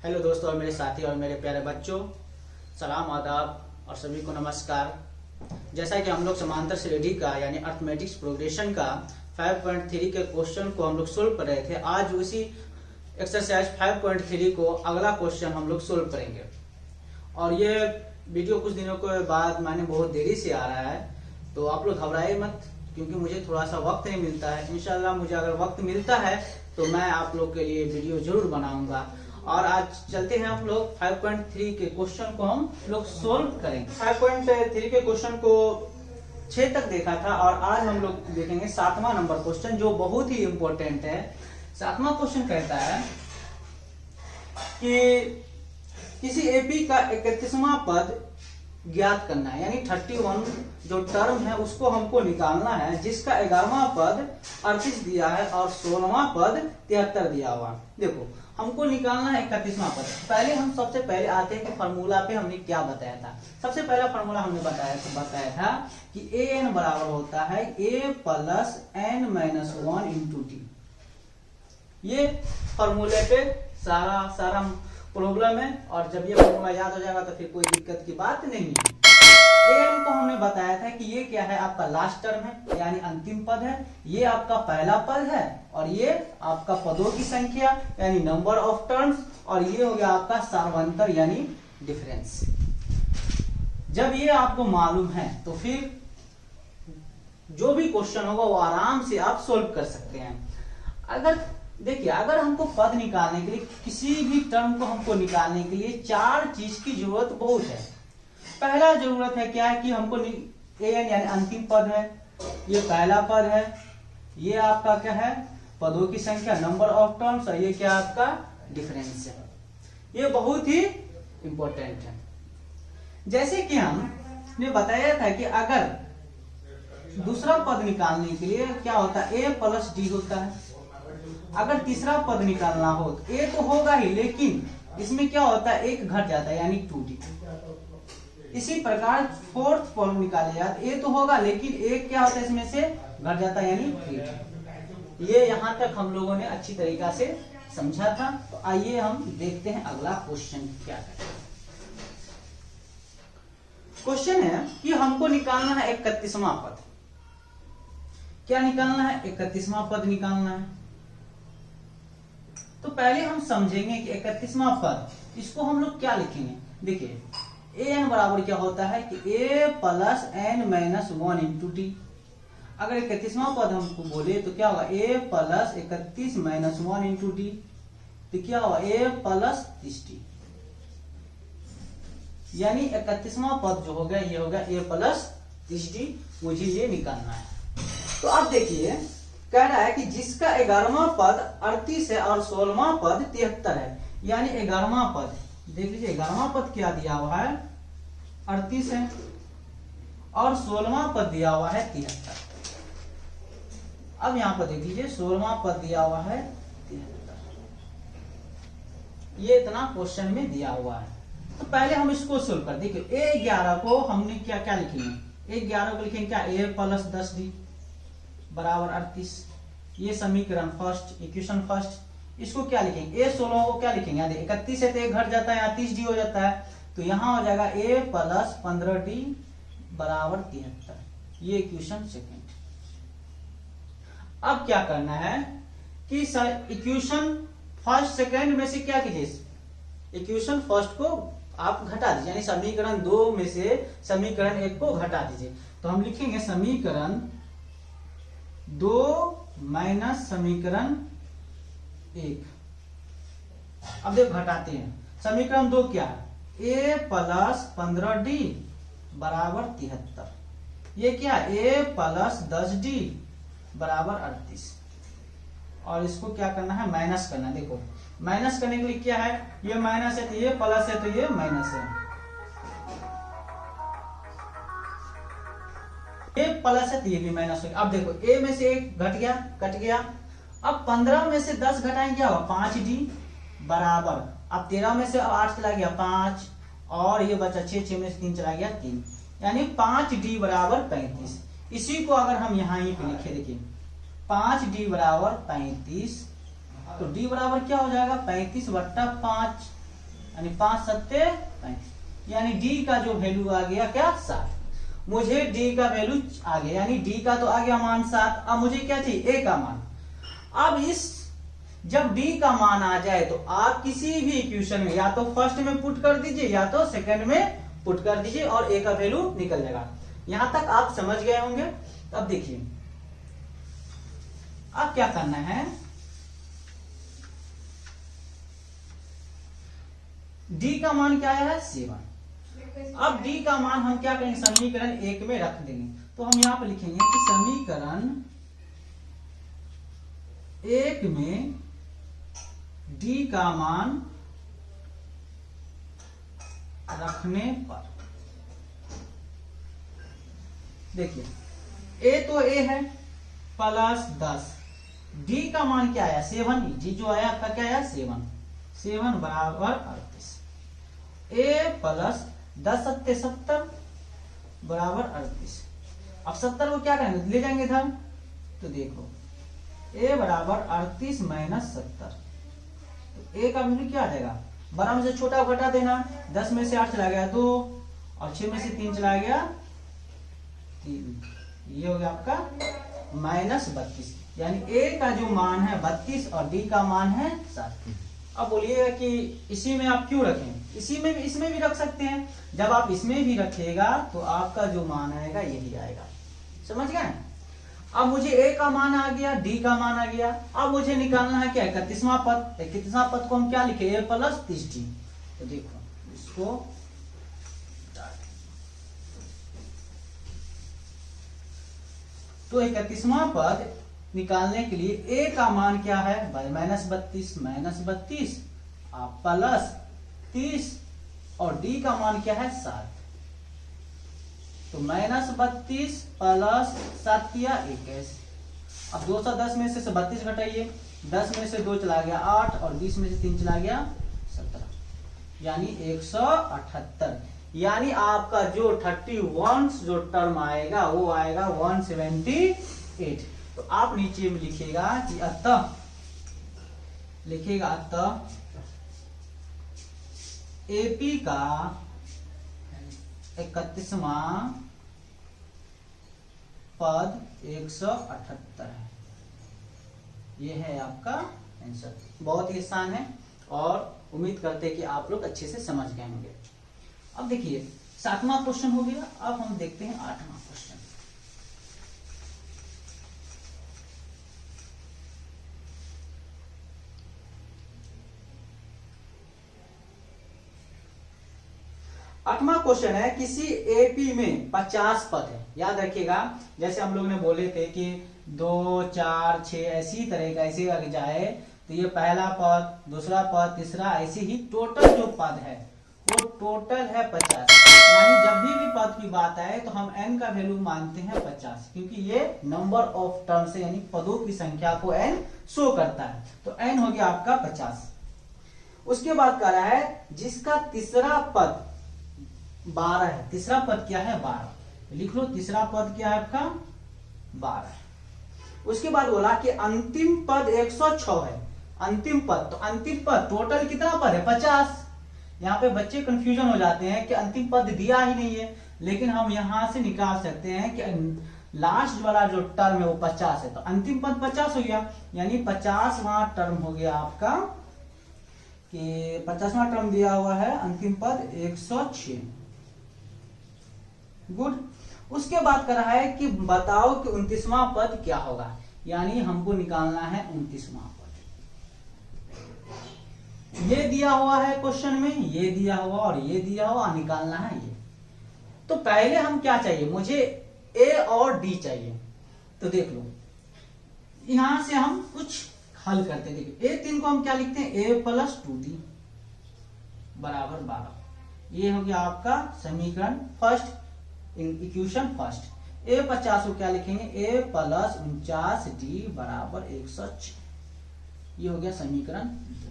Hello दोस्तों और मेरे साथी और मेरे प्यारे बच्चों, सलाम आदाब और सभी को नमस्कार। जैसा कि हम लोग समांतर श्रेणी का यानी अर्थमेटिक्स प्रोग्रेशन का 5.3 के क्वेश्चन को हम लोग सोल्व कर रहे थे, आज उसी एक्सरसाइज 5.3 को अगला क्वेश्चन हम लोग सोल्व करेंगे। और ये वीडियो कुछ दिनों के बाद मैंने बहुत देरी से आ रहा है, तो आप लोग घबराए मत, क्योंकि मुझे थोड़ा सा वक्त नहीं मिलता है। इंशाल्लाह मुझे अगर वक्त मिलता है तो मैं आप लोग के लिए वीडियो जरूर बनाऊंगा। और आज चलते हैं हम लोग 5.3 के क्वेश्चन को हम लोग सोल्व करेंगे। 5.3 के क्वेश्चन को 6 तक देखा था और आज हम लोग देखेंगे 7वां नंबर क्वेश्चन, जो बहुत ही इम्पोर्टेंट है। 7वां क्वेश्चन कहता है कि किसी एपी का 31वां पद ज्ञात करना है, यानी 31 जो टर्म है उसको हमको निकालना है, जिसका 11वां पद 38 दिया है और 16वां पद 73 दिया हुआ। देखो हमको निकालना है 31वां पद। पहले हम सबसे पहले आते हैं कि फार्मूला पे हमने क्या बताया था। सबसे पहला फार्मूला हमने बताया था कि an बराबर होता है a plus n minus 1 into T. ये फार्मूले पे सारा प्रॉब्लम है, और जब ये फार्मूला याद हो जाएगा तो फिर कोई दिक्कत की बात नहीं है। an को हमने बताया था कि ये क्या है, आपका लास्ट टर्म है यानी अंतिम पद है, ये आपका पहला पद है, और ये आपका पदों की संख्या यानी नंबर ऑफ टर्म्स, और ये हो गया आपका सार्वंतर यानी डिफरेंस। जब ये आपको मालूम है तो फिर जो भी क्वेश्चन होगा वो आराम से आप सोल्व कर सकते हैं। अगर हमको पद निकालने के लिए, किसी भी टर्म को हमको निकालने के लिए 4 चीज की जरूरत बहुत है। पहला जरूरत है क्या है कि हमको an यानी अंतिम पद है, ये पहला पद है, ये आपका क्या है पदों की संख्या नंबर ऑफ टर्म्स, और ये क्या आपका डिफरेंस है। ये बहुत ही इंपॉर्टेंट है। जैसे कि हमने बताया था कि अगर दूसरा पद निकालने के लिए क्या होता है, a प्लस डी होता है। अगर तीसरा पद निकालना हो तो a तो होगा ही, लेकिन इसमें क्या होता है एक घट जाता है यानी 2d। इसी प्रकार फोर्थ पद निकाले जाते a तो होगा, लेकिन एक क्या होता है इसमें से घट जाता है यानी 3d। ये यहां तक हम लोगों ने अच्छी तरीका से समझा था। तो आइए हम देखते हैं अगला क्वेश्चन क्या है। क्वेश्चन है कि हमको निकालना है 31वां पद। क्या निकालना है? 31वां पद निकालना है। तो पहले हम समझेंगे कि 31वां पद, इसको हम लोग क्या लिखेंगे। देखिए an बराबर क्या होता है कि a plus n minus 1 into T. अगर 31वां पद हमको बोले तो क्या होगा, a plus 31 minus 1 into T, तो क्या होगा a प्लस 30t। यानी 31वां पद जो हो गया ये हो गया a प्लस 30t। मुझे ये निकालना है। तो अब देखिए कह रहा है कि जिसका 11वां पद 38 है और 16वां पद 73 है। यानी 11वां पद देख लीजिए, 11वां पद क्या दिया हुआ है 38 है और 16वां पद दिया हुआ है 73। अब यहां पर देख लीजिए 16वां पद दिया हुआ है 73। ये इतना क्वेश्चन में दिया हुआ है। तो पहले हम इसको सोल्व कर देखिए। a11 को हमने क्या लिखेंगे, a11 को लिखेंगे क्या, a प्लस 10d बराबर 38। ये समीकरण फर्स्ट, इक्वेशन फर्स्ट। इसको क्या लिखेंगे, a16 को क्या लिखेंगे, 31 है तो एक घट जाता है यहाँ 30d हो जाता है, तो यहाँ हो जाएगा a प्लस 15d बराबर 73। ये इक्वेशन सेकेंड। अब क्या करना है कि इक्वेशन फर्स्ट सेकेंड में से क्या कीजिए, इक्वेशन फर्स्ट को आप घटा दीजिए, यानी समीकरण 2 में से समीकरण 1 को घटा दीजिए। तो हम लिखेंगे समीकरण 2 माइनस समीकरण 1। अब देखो घटाते हैं। समीकरण 2 क्या है, a प्लस 15d बराबर 73। ये क्या है, a प्लस 10d बराबर 38। और इसको क्या करना है, माइनस करना है। देखो माइनस करने के लिए क्या है, ये माइनस है तो ये प्लस है तो ये माइनस है, ये प्लस है तो ये भी माइनस हो गया। अब देखो a में से 1 घट गया, कट गया। अब 15 में से 10 घटाएंगे क्या होगा, 5d बराबर, अब 13 में से 8 चला गया 5, और ये बचा 6 में से 3 चला गया 3, यानी 5d बराबर 35। इसी को अगर हम यहाँ ही पे लिखे, देखिए 5d बराबर 35, तो d बराबर क्या हो जाएगा 35/5। यानी 5 सत्ते 35, यानी डी का जो वैल्यू आ गया क्या 7। मुझे डी का वैल्यू आ गया, यानी डी का तो आ गया मान 7। अब मुझे क्या चाहिए, ए का मान। अब इस जब डी का मान आ जाए तो आप किसी भी इक्वेशन में या तो फर्स्ट में पुट कर दीजिए या तो सेकंड में पुट कर दीजिए और ए का वैल्यू निकल जाएगा। यहां तक आप समझ गए होंगे। अब देखिए अब क्या करना है, डी का मान क्या है 7। अब डी का मान हम क्या करेंगे, समीकरण 1 में रख देंगे। तो हम यहां पर लिखेंगे कि समीकरण 1 में डी का मान रखने पर, देखिए ए तो ए है प्लस 10, डी का मान क्या आया 7, डी जो आया आपका क्या आया 7 बराबर 38, ए प्लस 10 सत्ते 70 बराबर 38। अब 70 को क्या करेंगे, ले जाएंगे इधर, तो देखो ए बराबर 38 माइनस 70, तो ए का वैल्यू क्या आ जाएगा, बड़ा में से छोटा घटा देना, 10 में से 8 चला गया 2 और 6 में से 3 चला गया 3, ये हो गया आपका माइनस 32, यानी ए का जो मान है 32 और डी का मान है 7। अब बोलिएगा कि इसी में आप क्यों रखें, इसमें भी रख सकते हैं। जब आप इसमें भी रखिएगा तो आपका जो मान आएगा यही आएगा, समझ गए। अब मुझे ए का मान आ गया, डी का मान आ गया। अब मुझे निकालना है क्या 31वां पद। 31वां पद को हम क्या लिखे, ए प्लस 30 डी। तो देखो इसको तो 31वां पद निकालने के लिए ए का मान क्या है माइनस 32 आप प्लस 30 और डी का मान क्या है 7, तो माइनस 32 प्लस 7 किया 21। अब 210 में से 32 घटाइए, 10 में से 2 चला गया 8 और 20 में से 3 चला गया 17, यानी 178, यानी आपका जो 31 जो टर्म आएगा वो आएगा 178। तो आप नीचे में लिखेगा कि अतः एपी का 31वां पद 178 है। ये है आपका आंसर। बहुत ही आसान है और उम्मीद करते हैं कि आप लोग अच्छे से समझ गए होंगे। अब देखिए 7वां क्वेश्चन हो गया, अब हम देखते हैं 8वां क्वेश्चन। आठवां क्वेश्चन है, किसी एपी में 50 पद है। याद रखिएगा जैसे हम लोग ने बोले थे कि 2 4 6 ऐसी तरह का ऐसे अगर जाए तो ये पहला पद, दूसरा पद, तीसरा, ऐसे ही टोटल जो पद है वो टोटल है 50। यानी जब भी पद की बात आए तो हम n का वैल्यू मानते हैं 50, क्योंकि ये नंबर ऑफ टर्म्स यानी पदों की संख्या को n शो करता है। तो n हो गया आपका 50। उसके बाद कह रहा है जिसका तीसरा पद 12 है। तीसरा पद क्या है 12, लिख लो तीसरा पद क्या है आपका 12। उसके बाद बोला कि अंतिम पद 106 है। अंतिम पद, तो अंतिम पद टोटल कितना पद है 50। यहाँ पे बच्चे कंफ्यूजन हो जाते हैं कि अंतिम पद दिया ही नहीं है, लेकिन हम यहां से निकाल सकते हैं कि लास्ट वाला जो टर्म है वो 50 है, तो अंतिम पद 50 हो गया, यानी 50वां टर्म हो गया आपका कि 50वां टर्म दिया हुआ है अंतिम पद 106। गुड। उसके बाद कर रहा है कि बताओ कि 29वां पद क्या होगा, यानी हमको निकालना है 29वां पद। ये दिया हुआ है क्वेश्चन में, ये दिया हुआ और ये दिया हुआ, निकालना है ये। तो पहले हम क्या चाहिए, मुझे ए और डी चाहिए। तो देख लो यहां से हम कुछ हल करते हैं। देखिए ए3 को हम क्या लिखते हैं, ए प्लस 2d बराबर 12। ये हो गया आपका समीकरण फर्स्ट, इक्वेशन फर्स्ट। ए 50 को क्या लिखेंगे, ए प्लस 49d बराबर 106। ये हो गया समीकरण 2।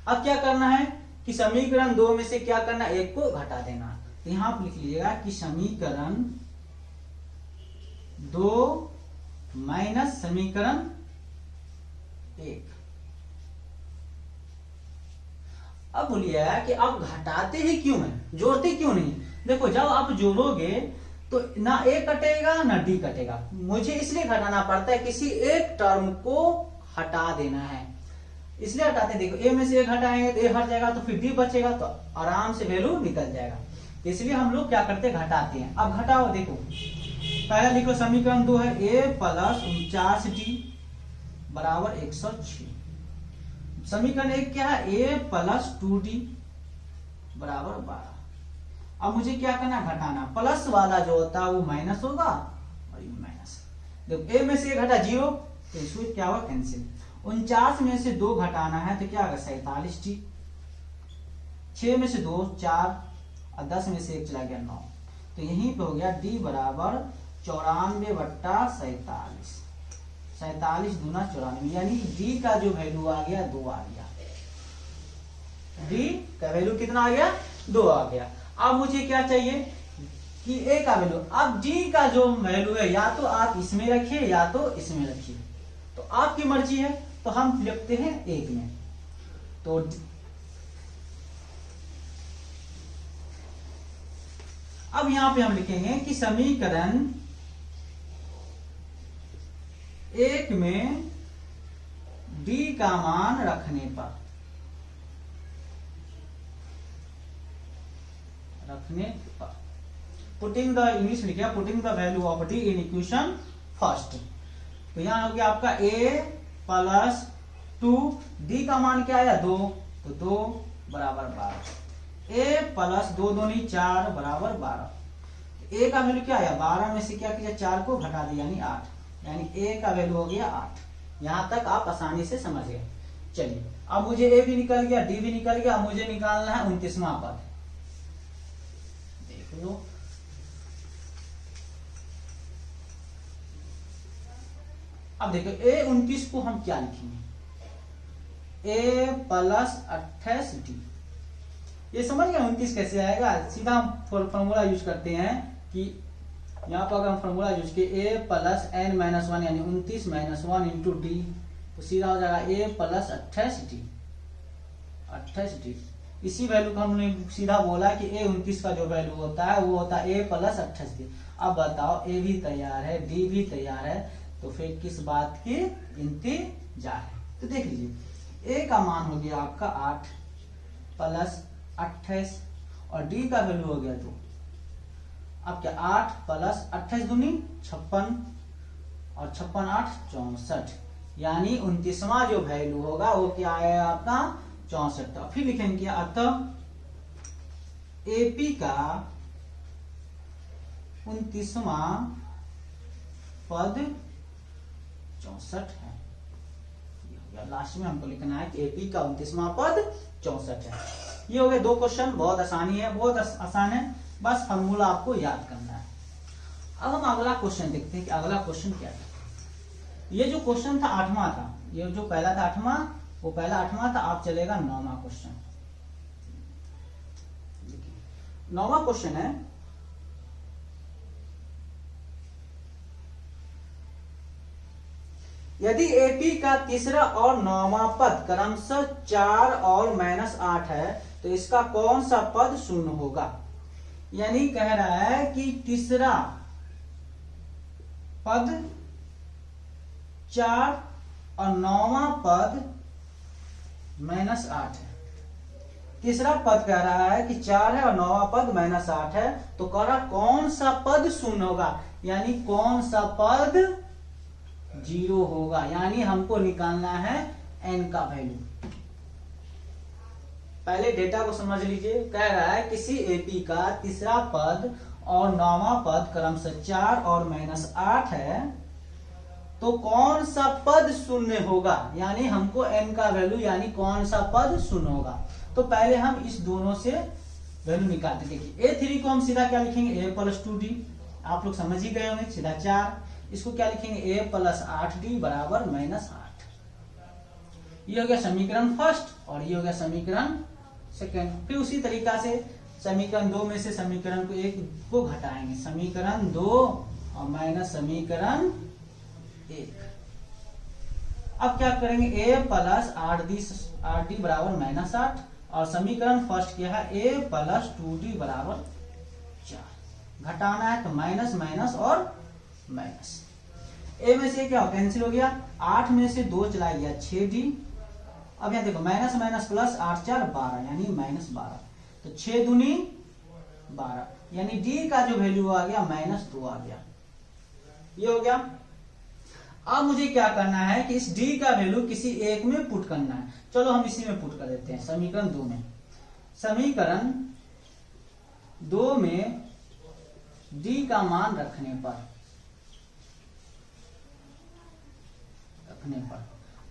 अब क्या करना है कि समीकरण 2 में से क्या करना है, एक को घटा देना। तो यहां पर लिख लीजिएगा कि समीकरण 2 माइनस समीकरण 1। अब बोलिए कि आप घटाते ही क्यों हैं, जोड़ते क्यों नहीं। देखो जब आप जोड़ोगे तो ना ए कटेगा ना डी कटेगा, मुझे इसलिए घटाना पड़ता है, किसी एक टर्म को हटा देना है, इसलिए हटाते हैं। देखो ए में से ए घटाएंगे तो ए हट जाएगा, तो फिर डी बचेगा, तो आराम से वैल्यू निकल जाएगा। इसलिए हम लोग क्या करते हैं, घटाते हैं। अब घटाओ, देखो पहला लिखो समीकरण 2 है ए प्लस 49d बराबर 106। समीकरण 1 क्या है, ए प्लस 2d बराबर 12। अब मुझे क्या करना, घटाना। प्लस वाला जो होता है वो माइनस होगा और ये माइनस। देखो ए में से ए घटा 0, तो इसमें क्या हुआ, कैंसिल। 49 में से 2 घटाना है तो क्या होगा, 47d। 6 में से 2 4 और 10 में से 1 चला गया 9, तो यहीं पे हो गया d बराबर 94/47। 47 दूना 94, यानी d का जो वैल्यू आ गया 2 आ गया। d का वैल्यू कितना आ गया, 2 आ गया। अब मुझे क्या चाहिए कि a का वैल्यू। अब d का जो वैल्यू है या तो आप इसमें रखिए या तो इसमें रखिए, तो आपकी मर्जी है। तो हम लिखते हैं 1 में, तो अब यहां पे हम लिखेंगे कि समीकरण 1 में d का मान रखने पर पुटिंग द इंग्लिश लिखा, putting the value of d in equation first. तो यहां हो गया आपका a प्लस 2, d का मान क्या आया 2, तो 2 बराबर 12। a प्लस 2 दूनी 4 बराबर 12। a का वैल्यू क्या आया 12 में से क्या किया, 4 को घटा दिया यानी 8, यानी a का वैल्यू हो गया 8। यहां तक आप आसानी से समझ गए। चलिए अब मुझे a भी निकल गया, d भी निकल गया। अब मुझे निकालना है 29वां पद। देख लो, अब देखो a29 को हम क्या लिखेंगे, a प्लस 28d। ये समझ गए 29 कैसे आएगा। सीधा हम फॉर्मूला यूज करते हैं कि यहाँ पर अगर हम फॉर्मूला यूज किए a प्लस n माइनस 1 यानी 29 माइनस 1 इंटू डी, तो सीधा हो जाएगा a प्लस 28d। 28d इसी वैल्यू को हमने सीधा बोला कि a29 का जो वैल्यू होता है वो होता है a प्लस 28d। अब बताओ a भी तैयार है, d भी तैयार है, तो फिर किस बात की इंतजार है। तो देख लीजिए a का मान हो गया आपका 8 प्लस 28 और d का वैल्यू हो गया 2। अब क्या 8 प्लस 28 दूनी 56 और 56 8 64, यानी 29वां जो वैल्यू होगा वो क्या है आपका 64। फिर लिखेंगे अतः AP का 29वां पद 64 है। लास्ट में हमको लिखना है कि AP का 29वां पद 64 है। ये हो गए 2 क्वेश्चन, बहुत आसानी है, बहुत आसान है, बस फॉर्मूला आपको याद करना है। अब हम अगला क्वेश्चन देखते हैं कि अगला क्वेश्चन क्या था। ये जो क्वेश्चन था 8वां था, ये जो पहला था 8वां, वो पहला 8वां था। आप चलेगा 9वां क्वेश्चन। 9वां क्वेश्चन है, यदि AP का तीसरा और 9वां पद क्रमशः 4 और -8 है तो इसका कौन सा पद शून्य होगा। यानी कह रहा है कि तीसरा पद 4 और 9वां पद -8 है। तीसरा पद कह रहा है कि 4 है और 9वां पद -8 है, तो कह रहा कौन सा पद शून्य होगा, यानी कौन सा पद 0 होगा। यानी हमको निकालना है n का वैल्यू। पहले डेटा को समझ लीजिए। कह रहा है किसी AP का तीसरा पद और 9वां पद क्रमशः 4 और -8 है, तो कौन सा पद शून्य होगा, यानी हमको n का वैल्यू यानी कौन सा पद शून्य होगा। तो पहले हम इस दोनों से वैल्यू निकालते। देखिए A3 को हम सीधा क्या लिखेंगे, a प्लस 2d। आप लोग समझ ही गए होंगे, सीधा 4। इसको क्या लिखेंगे, a प्लस 8d बराबर -8। ये हो गया समीकरण फर्स्ट और ये हो गया समीकरण सेकेंड। फिर उसी तरीका से समीकरण 2 में से समीकरण को 1 को घटाएंगे, समीकरण 2 और माइनस समीकरण 1। अब क्या करेंगे, a प्लस 8d बराबर -8 और समीकरण फर्स्ट क्या है, a प्लस 2d बराबर 4। घटाना है तो माइनस माइनस और माइनस। a में से क्या कैंसिल हो गया, 8 में से 2 चला गया 6d। अब यहाँ देखो माइनस माइनस प्लस, 8 4 12 यानी माइनस 12, तो 6 दूनी 12, यानी d का जो वैल्यू आ गया -2 आ गया। ये हो गया। अब मुझे क्या करना है कि इस d का वैल्यू किसी एक में पुट करना है। चलो हम इसी में पुट कर देते हैं, समीकरण 2 में। समीकरण 2 में d का मान रखने पर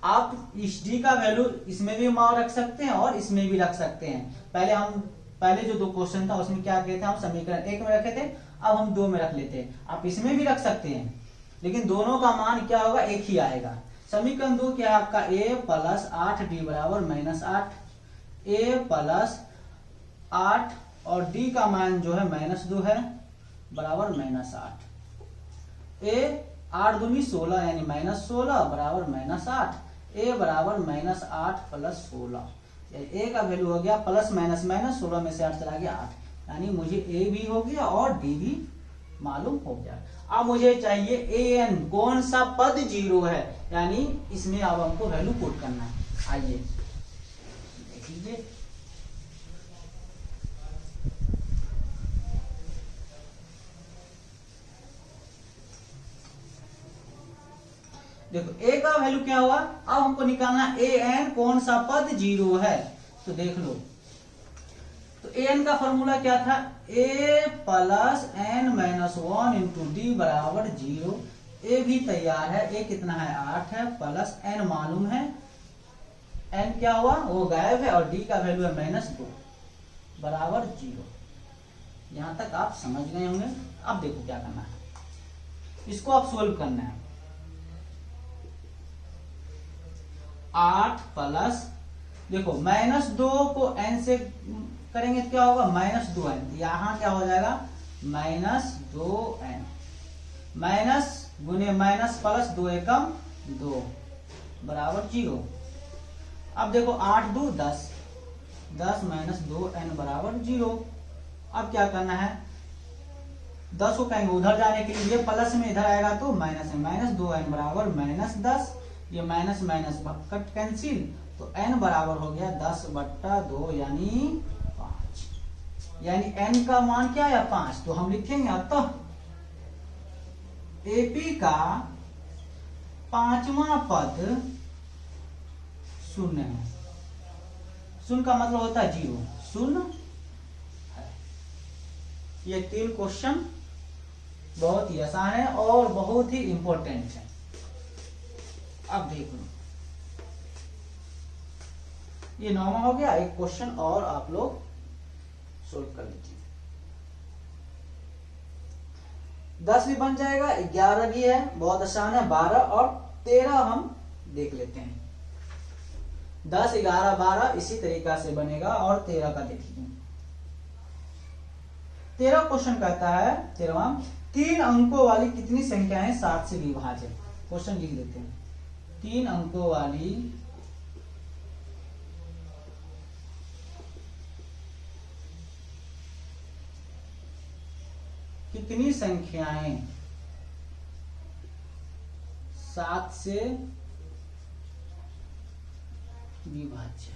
आप इस d का वैल्यू इसमें भी मान रख सकते हैं और इसमें भी रख सकते हैं। पहले जो 2 क्वेश्चन था उसमें क्या किए थे, हम समीकरण 1 में रखे थे, अब हम 2 में रख लेते हैं। आप इसमें भी रख सकते हैं, लेकिन दोनों का मान क्या होगा, एक ही आएगा। समीकरण 2 क्या है आपका, a प्लस 8d बराबर -8, a प्लस 8 और d का मान जो है -2 है बराबर -8। a 8 दूनी 16 यानी -16 बराबर -8, a बराबर -8 प्लस 16, a का वैल्यू हो गया प्लस माइनस माइनस, 16 में से 8 चला गया 8, यानी मुझे a भी हो गया और d भी मालूम हो गया। अब मुझे चाहिए an, कौन सा पद 0 है, यानी इसमें अब हमको वैल्यू पुट करना है। आइए देख लीजिए। देखो a का वैल्यू क्या हुआ, अब हमको निकालना an, कौन सा पद 0 है। तो देख लो, तो an का फॉर्मूला क्या था, a plus n minus 1 into D बराबर 0। a भी तैयार है, a कितना है 8 है, प्लस n मालूम है, n क्या हुआ वो गायब है, और d का वैल्यू है -2 बराबर 0। यहां तक आप समझ गए होंगे। अब देखो क्या करना है, इसको आप सोल्व करना है। 8 प्लस, देखो -2 को n से करेंगे तो क्या होगा, -2n, यहां क्या हो जाएगा -2n, माइनस गुने माइनस प्लस 2 एकम 2 बराबर 0। अब देखो 8 2 10, 10 माइनस 2n बराबर 0। अब क्या करना है, 10 को कहेंगे उधर जाने के लिए, प्लस में इधर आएगा तो माइनस है, -2n बराबर -10, ये माइनस माइनस कट कैंसिल, तो n बराबर हो गया 10/2 यानी 5, यानी n का मान क्या है 5। तो हम लिखेंगे अतः AP का 5वां पद 0 है। 0 का मतलब होता है 0, 0 है। ये 3 क्वेश्चन बहुत ही आसान है और बहुत ही इंपॉर्टेंट है। अब देख लो, ये 9वां हो गया। एक क्वेश्चन और आप लोग सोल्व कर लीजिए। 10 भी बन जाएगा, 11 भी है, बहुत आसान है। 12 और 13 हम देख लेते हैं। 10 11 12 इसी तरीका से बनेगा, और 13 का देखिए। 13 क्वेश्चन कहता है, 13वां, 3 अंकों वाली कितनी संख्याएं 7 से विभाज्य। क्वेश्चन लिख देते हैं, 3 अंकों वाली कितनी संख्याएं 7 से विभाज्य।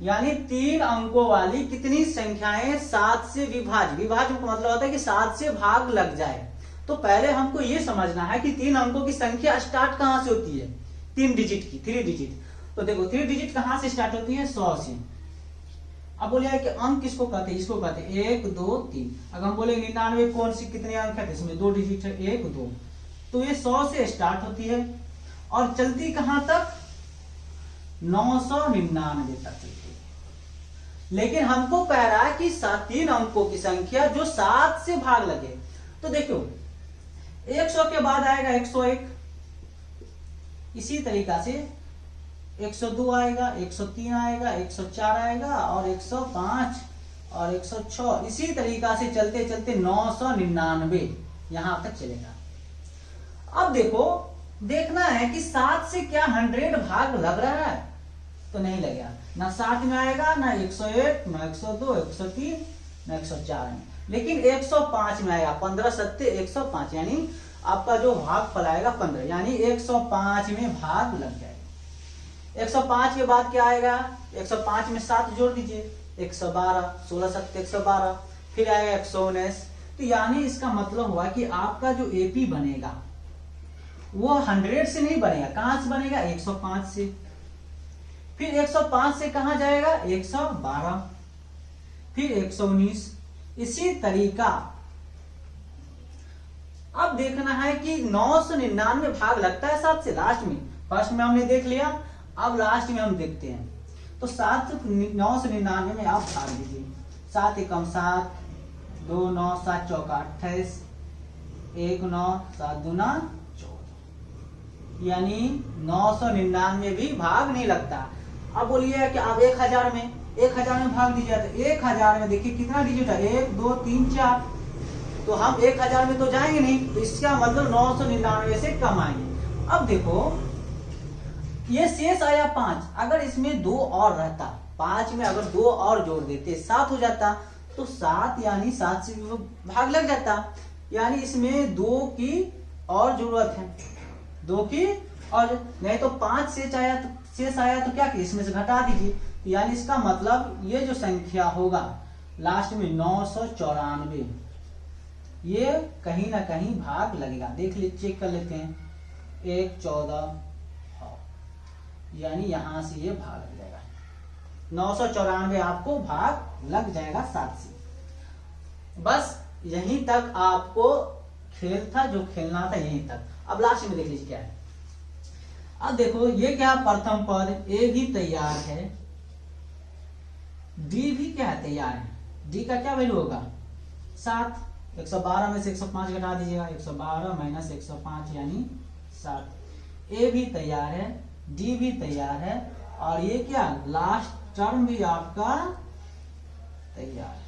यानी 3 अंकों वाली कितनी संख्याएं 7 से विभाज्य। विभाज्य का मतलब होता है कि 7 से भाग लग जाए। तो पहले हमको ये समझना है कि 3 अंकों की संख्या स्टार्ट कहां से होती है, 3 डिजिट की, 3 डिजिट। तो देखो 3 डिजिट कहां से स्टार्ट होती है, 100 से। अब बोले कि अंक किसको कहते हैं, इसको कहते हैं 1 2 3। अगर हम बोले 99 कौन सी कितने अंक है, इसमें 2 डिजिट है, 1 2। तो ये 100 से स्टार्ट होती है और चलती कहां तक, 999 तक चलती है। लेकिन हमको कह रहा है कि 3 अंकों की संख्या जो 7 से भाग लगे। तो देखो 100 के बाद आएगा 101, इसी तरीका से 102 आएगा, 103 आएगा, 104 आएगा और 105 और 106, इसी तरीका से चलते चलते 999 यहां तक चलेगा। अब देखो देखना है कि 7 से क्या 100 भाग लग रहा है, तो नहीं लगेगा, ना 7 में आएगा, ना 101, ना 102, 103, ना 104 में, लेकिन 105 में आएगा। 15 सत्ते 105, यानी आपका जो भागफल आएगा 15, यानी 105 में भाग लग जाएगा। 105 के बाद क्या आएगा, 105 में 7 जोड़ दीजिए, 112, 16 सत्ते 112, फिर आएगा 119। तो यानी इसका मतलब हुआ कि आपका जो एपी बनेगा वो 100 से नहीं बनेगा, कहां से बनेगा, 105 से। फिर 105 से कहां जाएगा, 112, फिर 119। इसी तरीका अब देखना है कि 999 भाग लगता है 7 से, लास्ट में। फर्स्ट में हमने देख लिया, अब लास्ट में हम देखते हैं। तो 999 में आप भाग दीजिए, 7 एकम 7, 2 9 7 चौका 28, 1 9 7 दूना 14, यानी 999 भी भाग नहीं लगता। अब बोलिए कि आप 1000 में भाग दीजिए, तो 1000 में देखिए कितना डिजिट है, 1 2 3 4, तो हम 1000 में तो जाएंगे नहीं, तो इसका मतलब 999 से कम आएंगे। अब देखो ये शेष आया 5, अगर इसमें 2 और रहता, 5 में अगर 2 और जोड़ देते 7 हो जाता, तो 7 यानी 7 से भाग लग जाता, यानी इसमें 2 की और जरूरत है, 2 की और, नहीं तो 5 शेष आया तो क्या कि इसमें से घटा दीजिए। तो यानी इसका मतलब ये जो संख्या होगा लास्ट में 994, ये कहीं ना कहीं भाग लगेगा। देख लीजिए, चेक कर लेते हैं, 1 14, यानी यहां से ये भाग लग जाएगा, 994 आपको भाग लग जाएगा 7 से। बस यहीं तक आपको खेल था, जो खेलना था यहीं तक। अब लास्ट में देख लीजिए क्या है। अब देखो ये क्या, प्रथम पद ए भी तैयार है, डी भी क्या है, तैयार है। डी का क्या वैल्यू होगा, 7। 112 में से 105 घटा दीजिएगा, 112 माइनस 105 यानी 7। ए भी तैयार है, डी भी तैयार है, और ये क्या, लास्ट टर्म भी आपका तैयार है।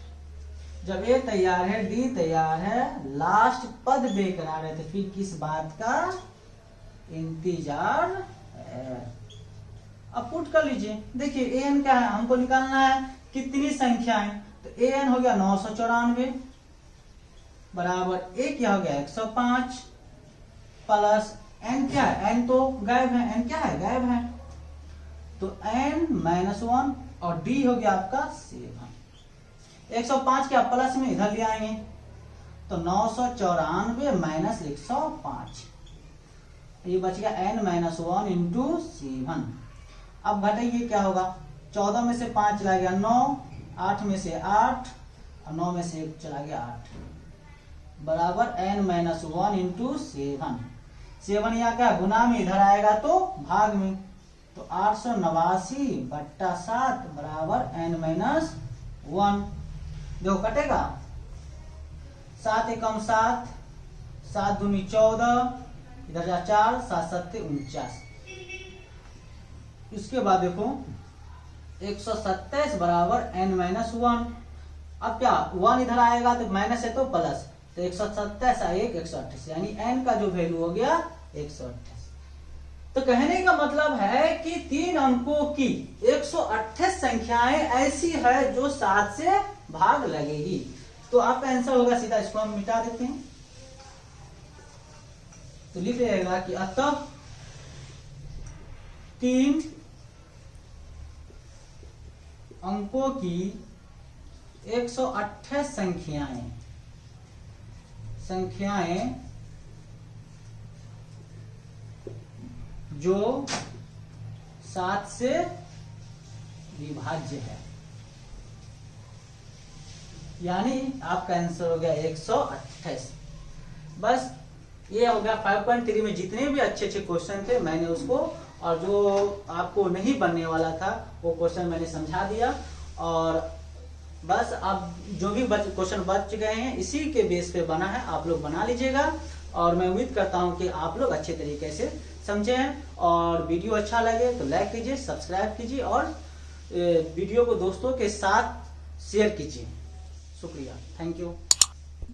जब ए तैयार है, डी तैयार है, लास्ट पद बेकरार है, तो फिर किस बात का इंतजार है। अब पुट कर लीजिए, देखिए एन क्या है, हमको निकालना है कितनी संख्याएं, तो एन हो गया 994 बराबर ए क्या हो गया 105 प्लस एन क्या है, एन तो गायब है, एन क्या है, गायब है, तो एन -1 और डी हो गया आपका 7। 105 क्या प्लस में इधर ले आएंगे, तो 994 माइनस 105, ये बच गया n -1 इंटू 7। अब घटाइए क्या होगा, 14 में से 5 चला गया 9, 8 में से 8 और 9 में से 1 चला गया 8 बराबर n -1 इंटू 7। 7 यहाँ क्या गुना में, इधर आएगा तो भाग में, तो 889/7 बराबर n -1। देखो कटेगा, 7 एकम 7, 7 दूनी 14, इधर जा 4, 7 सत्ते 49। इसके बाद देखो 127 बराबर n -1। अब क्या 1 इधर आएगा तो माइनस है तो प्लस, तो 127 1 128, यानी n का जो वैल्यू हो गया 128। तो कहने का मतलब है कि 3 अंकों की 128 संख्याएं ऐसी है जो 7 से भाग लगेगी। तो आपका आंसर होगा सीधा, इसको हम मिटा देते हैं, तो लिख लेगा कि अतः 3 अंकों की 128 संख्याएं जो 7 से विभाज्य है, यानी आपका आंसर हो गया 128। बस ये हो गया 5.3 में जितने भी अच्छे क्वेश्चन थे मैंने उसको, और जो आपको नहीं बनने वाला था वो क्वेश्चन मैंने समझा दिया। और बस अब जो भी क्वेश्चन बच गए हैं इसी के बेस पे बना है, आप लोग बना लीजिएगा। और मैं उम्मीद करता हूं कि आप लोग अच्छे तरीके से समझे हैं। और वीडियो अच्छा लगे तो लाइक कीजिए, सब्सक्राइब कीजिए और वीडियो को दोस्तों के साथ शेयर कीजिए। शुक्रिया, थैंक यू।